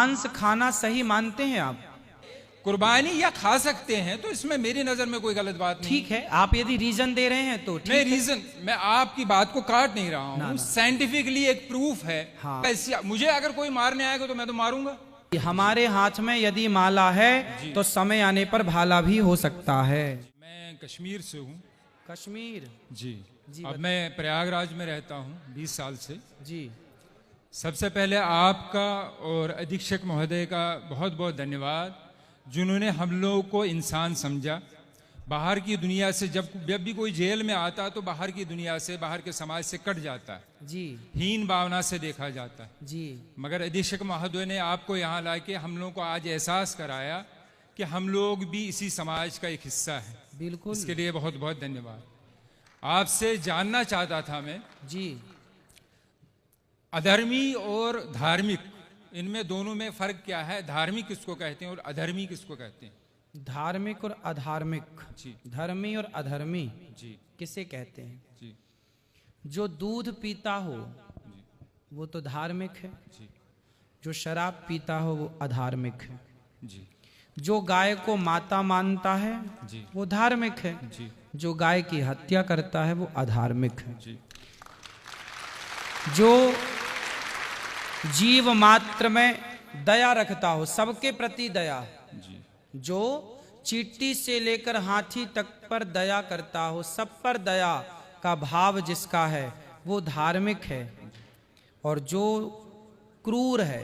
मांस खाना सही मानते हैं आप? कुर्बानी या खा सकते हैं, तो इसमें मेरी नजर में कोई गलत बात नहीं। ठीक है, आप यदि रीजन दे रहे हैं तो ठीक मैं है। रीजन, मैं आपकी बात को काट नहीं रहा ना, हूँ, ना। साइंटिफिकली एक प्रूफ है। हाँ। मुझे अगर कोई मारने आएगा तो मैं तो मारूंगा। हमारे हाथ में यदि माला है तो समय आने पर भाला भी हो सकता है। मैं कश्मीर से हूँ। कश्मीर? जी, जी, अब मैं प्रयागराज में रहता हूँ 20 साल से। जी। सबसे पहले आपका और अधीक्षक महोदय का बहुत बहुत धन्यवाद, जिन्होंने हम लोगों को इंसान समझा। बाहर की दुनिया से जब भी कोई जेल में आता तो बाहर की दुनिया से, बाहर के समाज से कट जाता है जी। हीन भावना से देखा जाता है जी। मगर अधीक्षक महोदय ने आपको यहाँ लाके हम लोगों को आज एहसास कराया कि हम लोग भी इसी समाज का एक हिस्सा है। बिल्कुल। इसके लिए बहुत बहुत धन्यवाद। आपसे जानना चाहता था मैं, जी, अधर्मी और धार्मिक, इनमें दोनों में फर्क क्या है? धार्मिक किसको कहते हैं और अधर्मी किसको कहते हैं? धार्मिक और अधार्मिक, जी धर्मी और अधर्मी जी किसे कहते हैं? जी जो दूध पीता हो वो तो धार्मिक है, जी जो शराब पीता हो वो अधार्मिक है, जी जो गाय को माता मानता है जी वो धार्मिक है, जी जो गाय की हत्या करता है वो अधार्मिक है। जी जो जीव मात्र में दया रखता हो, सबके प्रति दया, जी जो चींटी से लेकर हाथी तक पर दया करता हो, सब पर दया का भाव जिसका है वो धार्मिक है। और जो क्रूर है,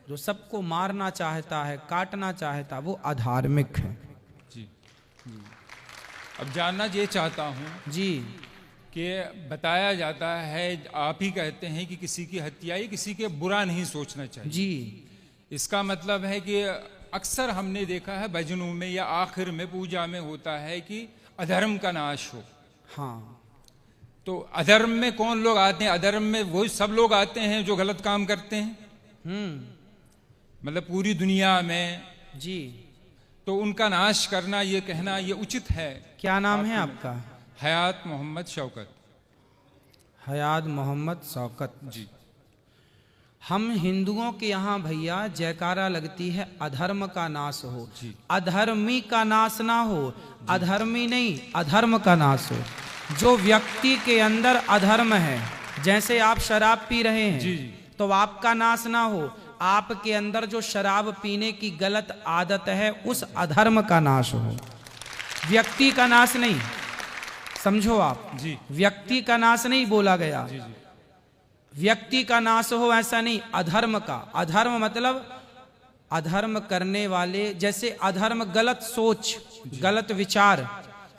जो सबको मारना चाहता है, काटना चाहता है, वो अधार्मिक है। जी। अब जानना ये चाहता हूँ जी। कि बताया जाता है, आप ही कहते हैं कि किसी की हत्या या किसी के बुरा नहीं सोचना चाहिए। जी। इसका मतलब है कि अक्सर हमने देखा है भजनों में या आखिर में पूजा में होता है कि अधर्म का नाश हो। हाँ। तो अधर्म में कौन लोग आते हैं? अधर्म में वही सब लोग आते हैं जो गलत काम करते हैं, मतलब पूरी दुनिया में। जी। तो उनका नाश करना, ये कहना ये उचित है? क्या नाम है आपका? हयात मोहम्मद शौकत। हयात मोहम्मद शौकत जी। हम हिंदुओं के यहाँ भैया जयकारा लगती है अधर्म का नाश हो, जी। अधर्मी का नाश ना हो, अधर्मी नहीं अधर्म का नाश हो। जो व्यक्ति के अंदर अधर्म है, जैसे आप शराब पी रहे हैं, जी, जी। तो आपका नाश ना हो, आपके अंदर जो शराब पीने की गलत आदत है उस अधर्म का नाश हो, व्यक्ति का नाश नहीं। समझो आप जी। व्यक्ति का नाश नहीं बोला गया, जी जी व्यक्ति का नाश हो ऐसा नहीं, अधर्म का। अधर्म मतलब अधर्म करने वाले, जैसे अधर्म गलत सोच, गलत विचार।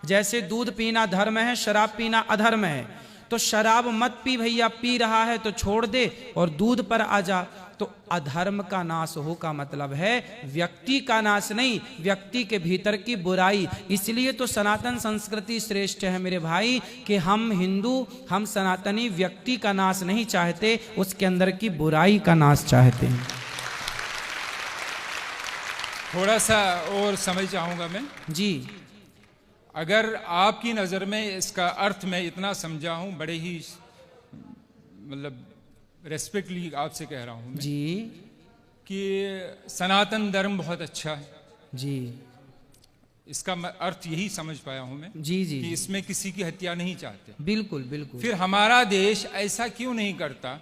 जैसे दूध पीना धर्म है, शराब पीना अधर्म है। तो शराब मत पी भैया, पी रहा है तो छोड़ दे और दूध पर आ जा। तो अधर्म का नाश हो का मतलब है व्यक्ति का नाश नहीं, व्यक्ति के भीतर की बुराई। इसलिए तो सनातन संस्कृति श्रेष्ठ है मेरे भाई, कि हम हिंदू, हम सनातनी व्यक्ति का नाश नहीं चाहते, उसके अंदर की बुराई का नाश चाहते हैं। थोड़ा सा और समझ चाहूंगा मैं। जी। अगर आपकी नज़र में इसका अर्थ मैं इतना समझा हूं, बड़े ही मतलब रेस्पेक्टली आपसे कह रहा हूं मैं, जी। कि सनातन धर्म बहुत अच्छा है। जी। इसका अर्थ यही समझ पाया हूं मैं। जी। जी। कि इसमें किसी की हत्या नहीं चाहते। बिल्कुल बिल्कुल। फिर हमारा देश ऐसा क्यों नहीं करता?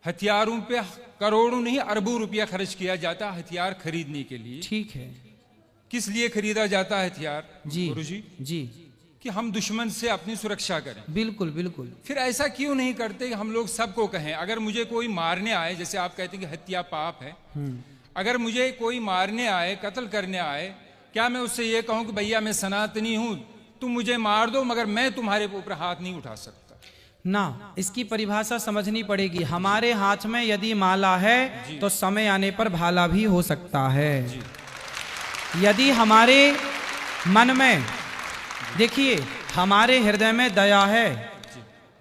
हथियारों पे करोड़ों नहीं अरबों रुपया खर्च किया जाता हथियार खरीदने के लिए। ठीक है। किस लिए खरीदा जाता है हथियार जी गुरुजी? जी। कि हम दुश्मन से अपनी सुरक्षा करें। बिल्कुल बिल्कुल। फिर ऐसा क्यों नहीं करते कि हम लोग सबको कहें, अगर मुझे कोई मारने आए, जैसे आप कहते हैं कि हत्या पाप है, अगर मुझे कोई मारने आए, कत्ल करने आए, क्या मैं उससे ये कहूं कि भैया मैं सनातनी हूं, तुम मुझे मार दो मगर मैं तुम्हारे ऊपर हाथ नहीं उठा सकता? ना, इसकी परिभाषा समझनी पड़ेगी। हमारे हाथ में यदि माला है तो समय आने पर भाला भी हो सकता है। यदि हमारे मन में, देखिए हमारे हृदय में दया है,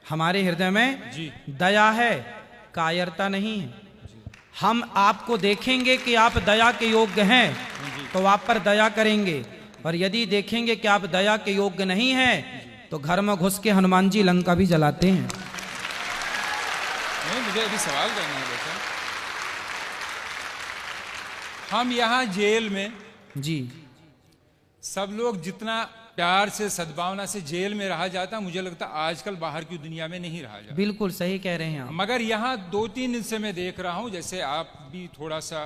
हमारे हृदय में दया है, कायरता नहीं है। हम आपको देखेंगे कि आप दया के योग्य हैं तो आप पर दया करेंगे, और यदि देखेंगे कि आप दया के योग्य नहीं हैं तो घर में घुस के हनुमान जी लंका भी जलाते हैं। नहीं, मुझे अभी सवाल करना है बेटा। हम यहाँ जेल में जी सब लोग जितना प्यार से सद्भावना से जेल में रहा जाता, मुझे लगता आजकल बाहर की दुनिया में नहीं रहा जाता। बिल्कुल सही कह रहे हैं आप। मगर यहाँ 2-3 दिन से मैं देख रहा हूँ, जैसे आप भी थोड़ा सा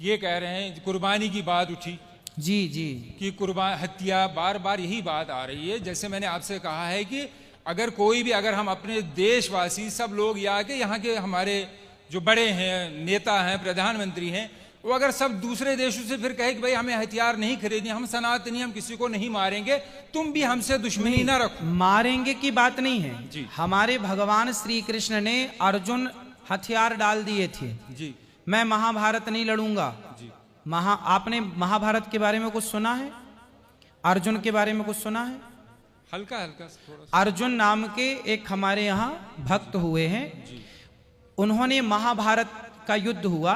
ये कह रहे हैं, कुर्बानी की बात उठी जी जी कि कुर्बान हत्या, बार बार यही बात आ रही है। जैसे मैंने आपसे कहा है कि अगर कोई भी, अगर हम अपने देशवासी सब लोग यहाँ के हमारे जो बड़े हैं, नेता हैं, प्रधानमंत्री हैं, वो अगर सब दूसरे देशों से फिर कहे कि भाई हमें हथियार नहीं खरीदने, हम सनातनी, हम किसी को नहीं मारेंगे, तुम भी हमसे दुश्मनी ना रखो। मारेंगे की बात नहीं है जी। हमारे भगवान श्री कृष्ण ने अर्जुन हथियार डाल दिए थे, जी मैं महाभारत नहीं लड़ूंगा। जी आपने महाभारत के बारे में कुछ सुना है? अर्जुन के बारे में कुछ सुना है? हल्का हल्का थोड़ा सा। अर्जुन नाम के एक हमारे यहाँ भक्त हुए हैं, उन्होंने महाभारत का युद्ध हुआ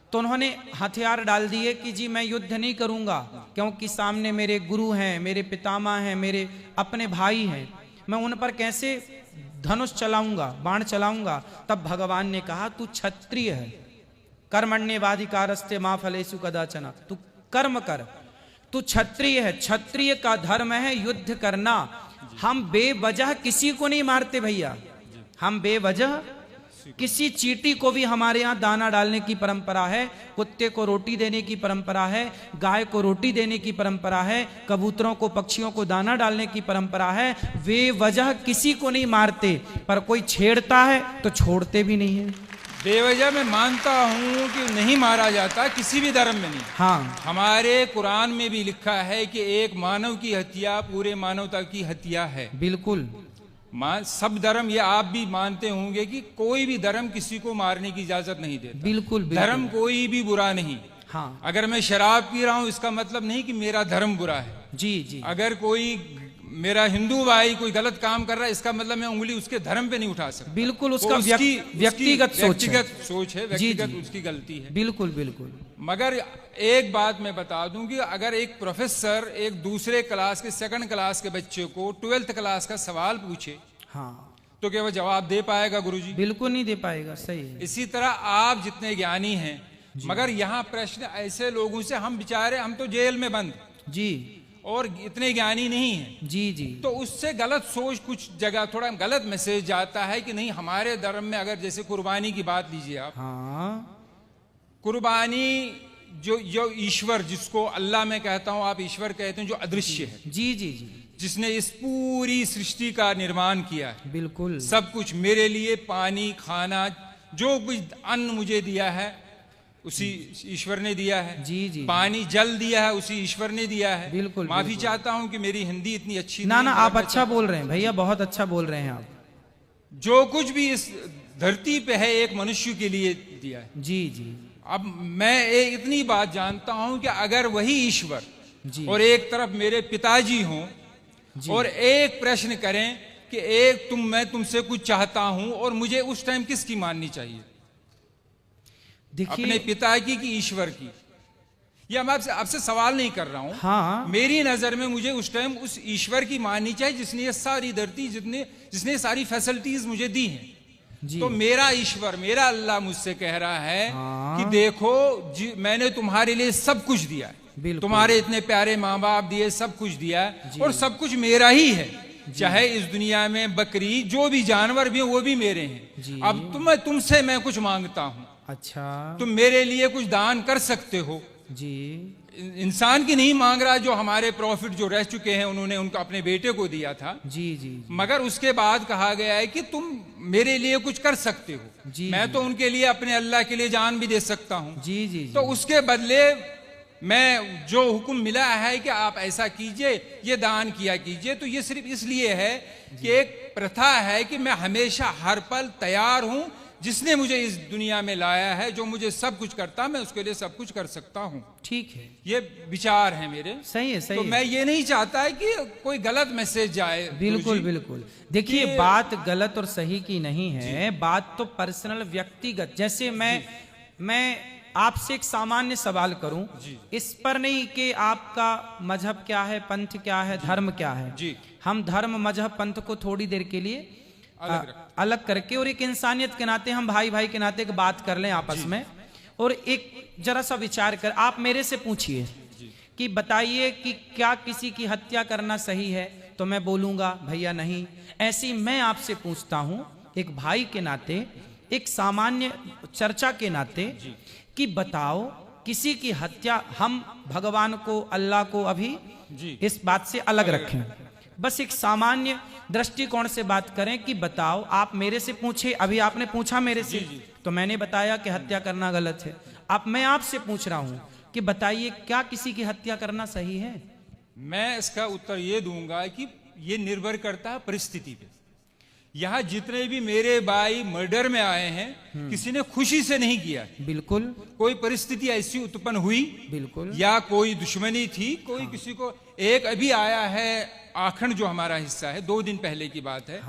तो उन्होंने हथियार डाल दिए कि जी मैं युद्ध नहीं करूंगा, क्योंकि सामने मेरे गुरु हैं, मेरे पितामह हैं, मेरे अपने भाई हैं, मैं उन पर कैसे धनुष चलाऊंगा, बाण चलाऊंगा। तब भगवान ने कहा तू क्षत्रिय है, कर्मण्येवाधिकारस्ते मा फलेषु कदाचन, तू कर्म कर, तू क्षत्रिय है, क्षत्रिय का धर्म है युद्ध करना। हम बेवजह किसी को नहीं मारते भैया, हम बेवजह किसी चींटी को भी, हमारे यहाँ दाना डालने की परंपरा है, कुत्ते को रोटी देने की परंपरा है, गाय को रोटी देने की परंपरा है, कबूतरों को, पक्षियों को दाना डालने की परंपरा है। वे वजह किसी को नहीं मारते, पर कोई छेड़ता है तो छोड़ते भी नहीं है। बेवजह मैं मानता हूँ कि नहीं मारा जाता, किसी भी धर्म में नहीं। हाँ, हमारे कुरान में भी लिखा है कि एक मानव की हत्या पूरे मानवता की हत्या है। बिल्कुल। सब धर्म, ये आप भी मानते होंगे कि कोई भी धर्म किसी को मारने की इजाजत नहीं देता। बिल्कुल, बिल्कुल। धर्म कोई भी बुरा नहीं। हाँ। अगर मैं शराब पी रहा हूँ इसका मतलब नहीं कि मेरा धर्म बुरा है। जी जी। अगर कोई मेरा हिंदू भाई कोई गलत काम कर रहा है, इसका मतलब मैं उंगली उसके धर्म पे नहीं उठा सकता। बिल्कुल, उसका व्यक्तिगत सोच है, जी, व्यक्तिगत जी। उसकी गलती है। बिल्कुल बिल्कुल। मगर एक बात मैं बता दूं कि अगर एक प्रोफेसर एक दूसरे क्लास के, सेकंड क्लास के बच्चे को 12th क्लास का सवाल पूछे, हाँ, तो क्या वो जवाब दे पाएगा गुरुजी? बिल्कुल नहीं दे पाएगा। सही है। इसी तरह आप जितने ज्ञानी हैं, मगर यहाँ प्रश्न ऐसे लोगों से, हम बेचारे, हम तो जेल में बंद जी, और इतने ज्ञानी नहीं हैं। जी जी। तो उससे गलत सोच, कुछ जगह थोड़ा गलत मैसेज जाता है कि नहीं हमारे धर्म में, अगर जैसे कुर्बानी की बात लीजिए आप, हाँ, कुर्बानी जो ईश्वर, जिसको अल्लाह मैं कहता हूं, आप ईश्वर कहते हैं, जो अदृश्य है, जी जी जी, जिसने इस पूरी सृष्टि का निर्माण किया है, बिल्कुल सब कुछ मेरे लिए, पानी, खाना, जो कुछ अन्न मुझे दिया है उसी ईश्वर ने दिया है। जी जी। पानी, जल दिया है उसी ईश्वर ने दिया है। बिल्कुल। माफी चाहता हूं कि मेरी हिंदी इतनी अच्छी ना नहीं, ना, आप अच्छा बोल रहे हैं भैया, बहुत अच्छा बोल रहे हैं आप। जो कुछ भी इस धरती पे है एक मनुष्य के लिए दिया है। जी जी। अब मैं इतनी बात जानता हूं कि अगर वही ईश्वर जी। और एक तरफ मेरे पिताजी हों और एक प्रश्न करें कि मैं तुमसे कुछ चाहता हूं, और मुझे उस टाइम किसकी माननी चाहिए? अपने पिता की कि ईश्वर की? या मैं आपसे सवाल नहीं कर रहा हूं। हाँ। मेरी नजर में मुझे उस टाइम उस ईश्वर की माननी चाहिए जिसने ये सारी धरती, जिसने सारी फैसिलिटीज मुझे दी हैं। तो मेरा ईश्वर, मेरा अल्लाह मुझसे कह रहा है कि देखो मैंने तुम्हारे लिए सब कुछ दिया है, तुम्हारे इतने प्यारे माँ बाप दिए, सब कुछ दिया है, और सब कुछ मेरा ही है। चाहे इस दुनिया में बकरी, जो भी जानवर भी हैं, वो भी मेरे हैं। अब तुमसे मैं कुछ मांगता हूं। अच्छा। तुम मेरे लिए कुछ दान कर सकते हो जी। इंसान की नहीं मांग रहा, जो हमारे प्रॉफिट जो रह चुके हैं उन्होंने उनको अपने बेटे को दिया था। जी जी। मगर उसके बाद कहा गया है कि तुम मेरे लिए कुछ कर सकते हो। जी। मैं तो उनके लिए, अपने अल्लाह के लिए जान भी दे सकता हूँ। जी जी। तो उसके बदले मैं जो हुक्म मिला है कि आप ऐसा कीजिए, ये दान किया कीजिए, तो ये सिर्फ इसलिए है कि एक प्रथा है कि मैं हमेशा हर पल तैयार हूं। जिसने मुझे इस दुनिया में लाया है, जो मुझे सब कुछ करता, मैं उसके लिए सब कुछ कर सकता हूं। ठीक है, ये विचार है मेरे। सही है, सही तो है। मैं ये नहीं चाहता है कि कोई गलत मैसेज जाए। बिल्कुल बिल्कुल। देखिए, बात गलत और सही की नहीं है, बात तो पर्सनल, व्यक्तिगत। जैसे मैं आपसे एक सामान्य सवाल करूं, इस पर नहीं कि आपका मजहब क्या है, पंथ क्या है, धर्म क्या है। जी। हम धर्म, मजहब, पंथ को थोड़ी देर के लिए अलग करके, और एक इंसानियत के नाते, हम भाई भाई के नाते एक बात कर लें आपस में। और एक जरा सा विचार कर, आप मेरे से पूछिए कि बताइए कि क्या किसी की हत्या करना सही है, तो मैं बोलूंगा भैया नहीं। ऐसी मैं आपसे पूछता हूं एक भाई के नाते, एक सामान्य चर्चा के नाते, कि बताओ किसी की हत्या, हम भगवान को, अल्लाह को अभी इस बात से अलग रखें, बस एक सामान्य दृष्टिकोण से बात करें कि बताओ, आप मेरे से पूछे, अभी आपने पूछा मेरे से, तो मैंने बताया कि हत्या करना गलत है। अब मैं आपसे पूछ रहा हूं कि बताइए क्या किसी की हत्या करना सही है? मैं इसका उत्तर ये दूंगा कि ये निर्भर करता है परिस्थिति पे। यहाँ जितने भी मेरे भाई मर्डर में आए हैं, किसी ने खुशी से नहीं किया, बिल्कुल, कोई परिस्थिति ऐसी उत्पन्न हुई, बिल्कुल, या कोई दुश्मनी थी, कोई किसी को, एक अभी आया है आखंड जो हमारा हिस्सा है, 2 दिन पहले की बात है,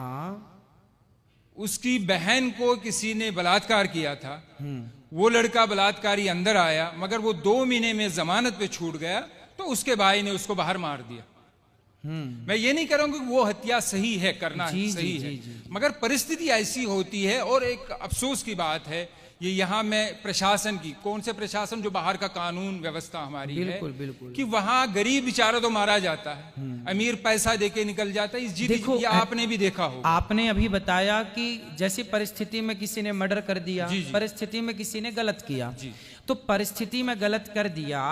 उसकी बहन को किसी ने बलात्कार किया था, वो लड़का बलात्कारी अंदर आया, मगर वो 2 महीने में जमानत पे छूट गया, तो उसके भाई ने उसको बाहर मार दिया। मैं ये नहीं कह रहा हूं कि वो हत्या सही है, करना सही है, मगर परिस्थिति ऐसी होती है। और एक अफसोस की बात है, ये यहाँ में प्रशासन की, कौन से प्रशासन, जो बाहर का कानून व्यवस्था हमारी बिल्कुल, है, बिल्कुल, कि वहां गरीब बेचारा तो मारा जाता है, अमीर पैसा देके निकल जाता है। इस देखो, ये आपने भी देखा हो, आपने अभी बताया कि जैसी परिस्थिति में किसी ने मर्डर कर दिया, परिस्थिति में किसी ने गलत किया, तो परिस्थिति में गलत कर दिया,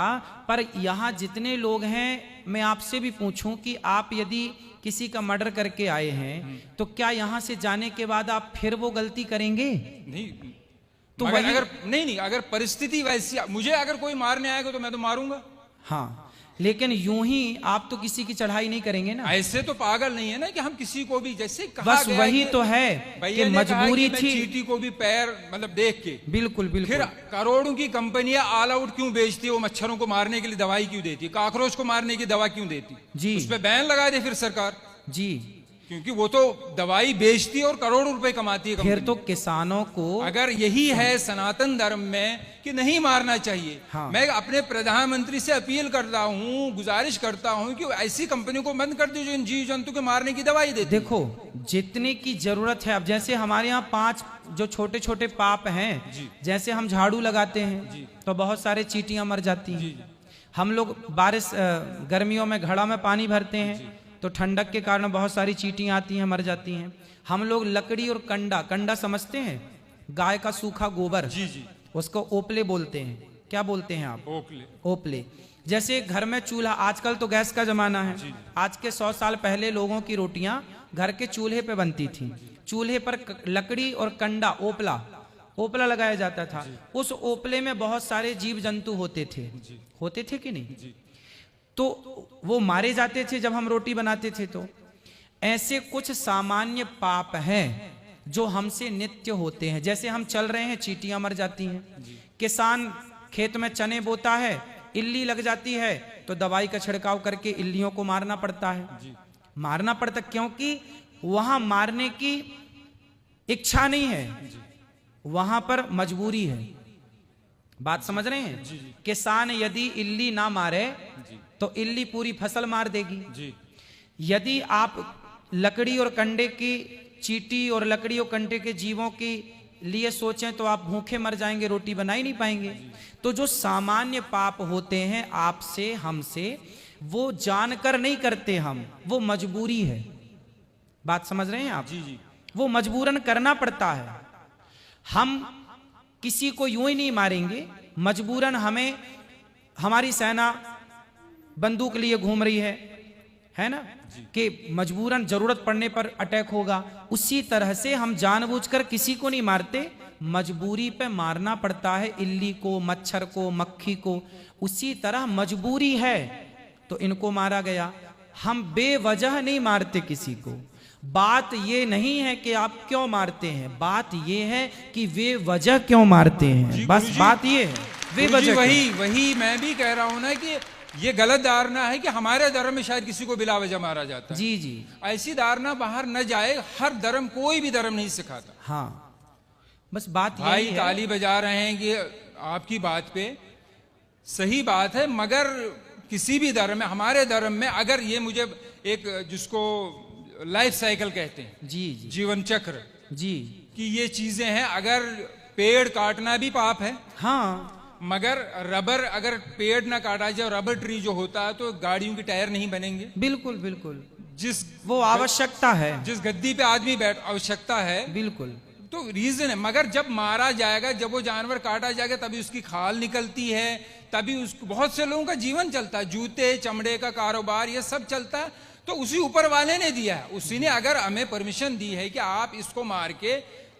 पर यहाँ जितने लोग हैं, मैं आपसे भी पूछूं कि आप यदि किसी का मर्डर करके आए हैं, तो क्या यहाँ से जाने के बाद आप फिर वो गलती करेंगे? नहीं, तो मगर वही, अगर नहीं, अगर परिस्थिति वैसी, मुझे अगर कोई मारने आएगा तो मैं तो मारूंगा। हाँ, लेकिन यूं ही आप तो किसी की चढ़ाई नहीं करेंगे ना। ऐसे तो पागल नहीं है ना कि हम किसी को भी, जैसे कहा बस गया वही तो है कि मजबूरी थी, चींटी को भी पैर मतलब देख के, बिल्कुल बिल्कुल। फिर करोड़ों की कंपनियां ऑल आउट क्यों बेचती है? वो मच्छरों को मारने के लिए दवाई क्यों देती है? कॉकरोच को मारने की दवा क्यों देती जी? उस पर बैन लगा दे फिर सरकार जी, क्योंकि वो तो दवाई बेचती है और करोड़ों रुपए कमाती है। फिर तो किसानों को, अगर यही है सनातन धर्म में कि नहीं मारना चाहिए, हाँ। मैं अपने प्रधानमंत्री से अपील करता हूँ, गुजारिश करता हूँ कि ऐसी कंपनियों को बंद कर दो जो इन जीव जंतु के मारने की दवाई देती। देखो जितने की जरूरत है, अब जैसे हमारे यहाँ 5 जो छोटे छोटे पाप हैं, जैसे हम झाड़ू लगाते हैं तो बहुत सारे चींटियां मर जाती हैं। हम लोग बारिश गर्मियों में घड़ा में पानी भरते हैं तो ठंडक के कारण बहुत सारी चींटियां आती हैं, मर जाती हैं। हम लोग लकड़ी और कंडा समझते हैं, गाय का सूखा गोबर, उसको ओपले बोलते हैं। क्या बोलते हैं आप? ओपले। जैसे घर में चूल्हा, आजकल तो गैस का जमाना है, आज के 100 साल पहले लोगों की रोटियां घर के चूल्हे पे बनती थी। चूल्हे पर लकड़ी और कंडा, ओपला लगाया जाता था। उस ओपले में बहुत सारे जीव जंतु होते थे कि नहीं? तो वो मारे जाते थे जब हम रोटी बनाते थे। तो ऐसे कुछ सामान्य पाप हैं जो हमसे नित्य होते हैं। जैसे हम चल रहे हैं, चींटियां मर जाती हैं। किसान खेत में चने बोता है, इल्ली लग जाती है तो दवाई का छिड़काव करके इल्लियों को मारना पड़ता है। मारना पड़ता क्योंकि वहां मारने की इच्छा नहीं है, वहां पर मजबूरी है। बात समझ रहे हैं? किसान यदि इल्ली ना मारे तो इल्ली पूरी फसल मार देगी। यदि आप लकड़ी और कंडे की, चींटी और लकड़ी और कंडे के जीवों के लिए सोचें तो आप भूखे मर जाएंगे, रोटी बना ही नहीं पाएंगे। तो जो सामान्य पाप होते हैं आपसे हमसे, वो जानकर नहीं करते हम, वो मजबूरी है। बात समझ रहे हैं आप? वो मजबूरन करना पड़ता है। हम किसी को यूं ही नहीं मारेंगे, मजबूरन हमें, हमारी सेना बंदूक लिए घूम रही है ना, कि मजबूरन जरूरत पड़ने पर अटैक होगा। उसी तरह से हम जानबूझकर किसी को नहीं मारते, मजबूरी पे मारना पड़ता है इल्ली को, मच्छर को, मक्खी को। उसी तरह मजबूरी है तो इनको मारा गया। हम बेवजह नहीं मारते किसी को। बात ये नहीं है कि आप क्यों मारते हैं, बात ये है कि वे वजह क्यों मारते हैं। बस बात ये है, वे वजह। वही मैं भी कह रहा हूं ना कि ये गलत धारणा है कि हमारे धर्म में शायद किसी को बिला वजह मारा जाता है। जी। ऐसी धारणा बाहर न जाए। हर धर्म, कोई भी धर्म नहीं सिखाता। हाँ, बस बात भाई ताली बजा रहे हैं कि आपकी बात पे सही बात है, मगर किसी भी धर्म में, हमारे धर्म में अगर ये, मुझे एक जिसको लाइफ साइकिल कहते हैं, जीवन चक्र, कि ये चीजें हैं, अगर पेड़ काटना भी पाप है, हाँ मगर रबर अगर पेड़ ना काटा जाए, रबर ट्री जो होता है, तो गाड़ियों के टायर नहीं बनेंगे। बिल्कुल बिल्कुल, जिस वो आवश्यकता है, जिस गद्दी पे आदमी बैठ आवश्यकता है, बिल्कुल। तो रीजन है। मगर जब मारा जाएगा, जब वो जानवर काटा जाएगा, तभी उसकी खाल निकलती है, तभी उसको बहुत से लोगों का जीवन चलता है, जूते चमड़े का कारोबार ये सब चलता है। तो उसी ऊपर वाले ने दिया है, उसी ने अगर हमें परमिशन दी है कि आप इसको मार के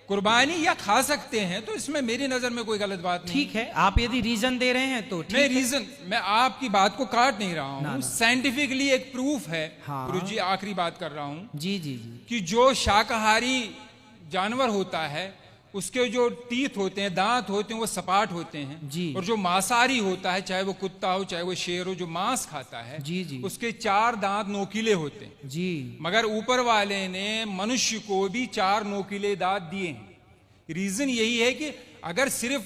कुर्बानी या खा सकते हैं, तो इसमें मेरी नजर में कोई गलत बात नहीं। ठीक है, आप यदि रीजन दे रहे हैं तो ठीक मैं है। रीजन, मैं आपकी बात को काट नहीं रहा ना, हूँ, ना। साइंटिफिकली एक प्रूफ है। हाँ। गुरु जी आखिरी बात कर रहा हूँ जी जी जी, कि जो शाकाहारी जानवर होता है, उसके जो टीथ होते हैं, दांत होते हैं, वो सपाट होते हैं जी। और जो मांसाहारी होता है, चाहे वो कुत्ता हो चाहे वो शेर हो, जो मांस खाता है, जी जी, उसके 4 दांत नोकीले होते हैं। जी मगर ऊपर वाले ने मनुष्य को भी 4 नोकीले दांत दिए हैं। रीजन यही है कि अगर सिर्फ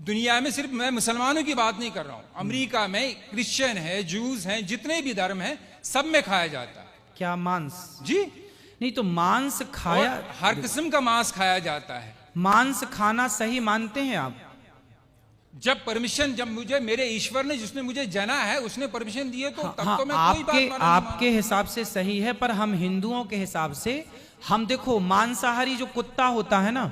दुनिया में, सिर्फ मैं मुसलमानों की बात नहीं कर रहा हूं, अमेरिका में क्रिश्चियन है, जूस हैं, जितने भी धर्म हैं, सब में खाया जाता है। क्या मांस? जी, नहीं तो मांस खाया, और हर किस्म का मांस खाया जाता है। मांस खाना सही मानते हैं आप? जब परमिशन, जब मुझे मेरे ईश्वर ने, जिसने मुझे जना है, उसने परमिशन दी है, तो तब हाँ, तो मैं कोई बात माना नहीं आपके हिसाब से सही है, पर हम हिंदुओं के हिसाब से, हम देखो मांसाहारी जो कुत्ता होता है ना,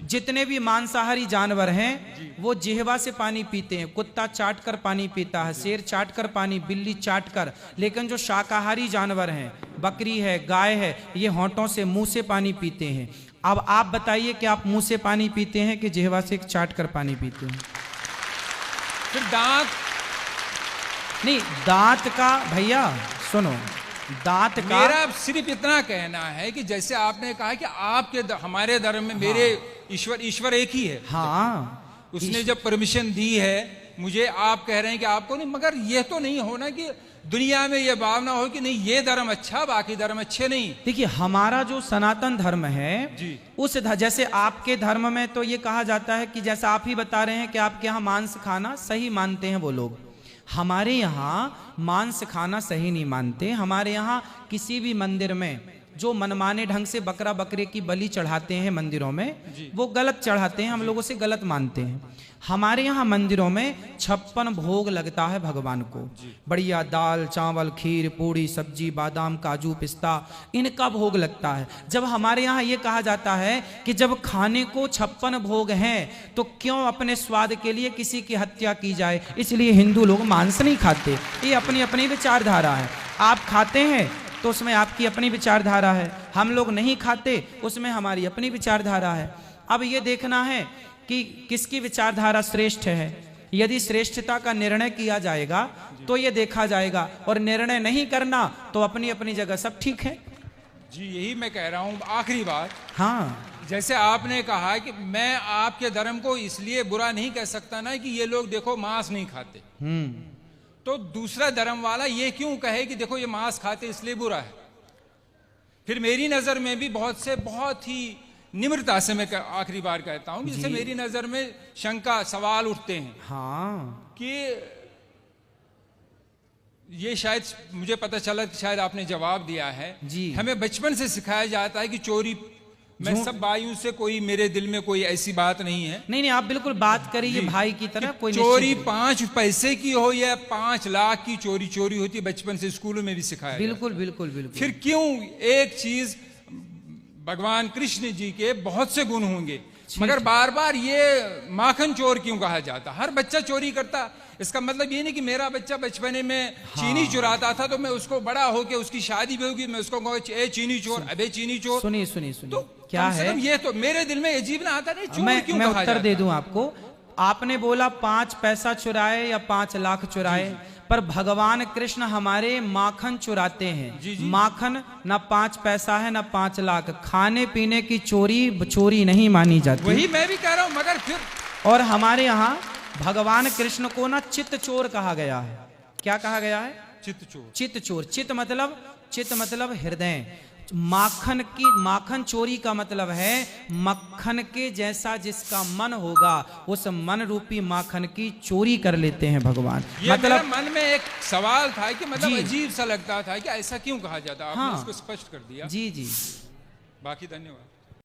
जितने भी मांसाहारी जानवर हैं वो जिह्वा से पानी पीते हैं। कुत्ता चाट कर पानी पीता है, शेर चाट कर पानी, बिल्ली चाट कर। लेकिन जो शाकाहारी जानवर हैं, बकरी है, गाय है, ये होंठों से, मुंह से पानी पीते हैं। अब आप बताइए कि आप मुंह से पानी पीते हैं कि जिह्वा से चाट कर पानी पीते हैं? फिर दांत नहीं, दांत का भैया सुनो, दांत का, मेरा सिर्फ इतना कहना है कि जैसे आपने कहा कि आपके हमारे धर्म में मेरे ईश्वर एक ही है। हाँ, उसने जब परमिशन दी है मुझे, आप कह रहे हैं कि आपको नहीं, मगर यह तो नहीं होना कि दुनिया में यह भावना हो कि नहीं ये धर्म अच्छा, बाकी धर्म अच्छे नहीं। देखिए हमारा जो सनातन धर्म है जी, उस जैसे आपके धर्म में तो ये कहा जाता है कि जैसा आप ही बता रहे हैं कि आपके यहाँ मांस खाना सही मानते हैं वो लोग, हमारे यहाँ मांस खाना सही नहीं मानते। हमारे यहाँ किसी भी मंदिर में जो मनमाने ढंग से बकरा बकरे की बलि चढ़ाते हैं मंदिरों में, वो गलत चढ़ाते हैं, हम लोगों से गलत मानते हैं। हमारे यहाँ मंदिरों में 56 भोग लगता है भगवान को, बढ़िया दाल चावल खीर पूड़ी सब्जी बादाम काजू पिस्ता, इनका भोग लगता है। जब हमारे यहाँ ये कहा जाता है कि जब खाने को 56 भोग हैं तो क्यों अपने स्वाद के लिए किसी की हत्या की जाए, इसलिए हिंदू लोग मांस नहीं खाते। ये अपनी अपनी विचारधारा है, आप खाते हैं तो उसमें आपकी अपनी विचारधारा है, हम लोग नहीं खाते उसमें हमारी अपनी विचारधारा है। अब ये देखना है कि किसकी विचारधारा श्रेष्ठ है। यदि श्रेष्ठता का निर्णय किया जाएगा तो ये देखा जाएगा, और निर्णय नहीं करना तो अपनी अपनी जगह सब ठीक है। जी यही मैं कह रहा हूँ। आखिरी बात, हाँ, जैसे आपने कहा कि मैं आपके धर्म को इसलिए बुरा नहीं कह सकता ना कि ये लोग देखो मांस नहीं खाते, तो दूसरा धर्म वाला ये क्यों कहे कि देखो ये मांस खाते इसलिए बुरा है। फिर मेरी नजर में भी बहुत ही निम्रता से मैं आखिरी बार कहता हूं कि जैसे मेरी नजर में शंका सवाल उठते हैं, हाँ, कि ये शायद मुझे पता चला कि शायद आपने जवाब दिया है। जी। हमें बचपन से सिखाया जाता है कि चोरी, मैं सब भाइयों से, कोई मेरे दिल में कोई ऐसी बात नहीं है। नहीं आप बिल्कुल बात करिए भाई की तरह। कोई चोरी 5 पैसे की हो या 5 लाख की चोरी होती है, बचपन से स्कूलों में भी सिखाया बिल्कुल बिल्कुल बिल्कुल। फिर क्यों एक चीज, भगवान कृष्ण जी के बहुत से गुण होंगे, मगर बार बार ये माखन चोर क्यों कहा जाता? हर बच्चा चोरी करता, इसका मतलब ये नहीं कि मेरा बच्चा बचपने में चीनी चुराता था तो मैं उसको बड़ा होके उसकी शादी भी होगी मैं उसको कहूँ ए चीनी चोर, अबे चीनी चोर। सुनिए सुनिए तो सुनिए, क्या है ये तो मेरे दिल में अजीब ना आता नहीं, चोर क्यों मैं कहा उत्तर जाता? दे दूं आपको। आपने बोला 5 पैसा चुराए या 5 लाख चुराए, पर भगवान कृष्ण हमारे माखन चुराते हैं। माखन ना 5 पैसा है ना 5 लाख, खाने पीने की चोरी नहीं मानी जाती। वही मैं भी कह रहा हूं, मगर फिर और हमारे यहाँ भगवान कृष्ण को ना चित्त चोर कहा गया है। क्या कहा गया है? चित्त चोर। चित्त चोर, चित्त मतलब हृदय। माखन चोरी का मतलब है मक्खन के जैसा जिसका मन होगा उस मन रूपी माखन की चोरी कर लेते हैं भगवान। ये मतलब मेरे मन में एक सवाल था कि मतलब अजीब सा लगता था कि ऐसा क्यों कहा जाता। आपने हाँ, इसको स्पष्ट कर दिया। जी जी, बाकी धन्यवाद।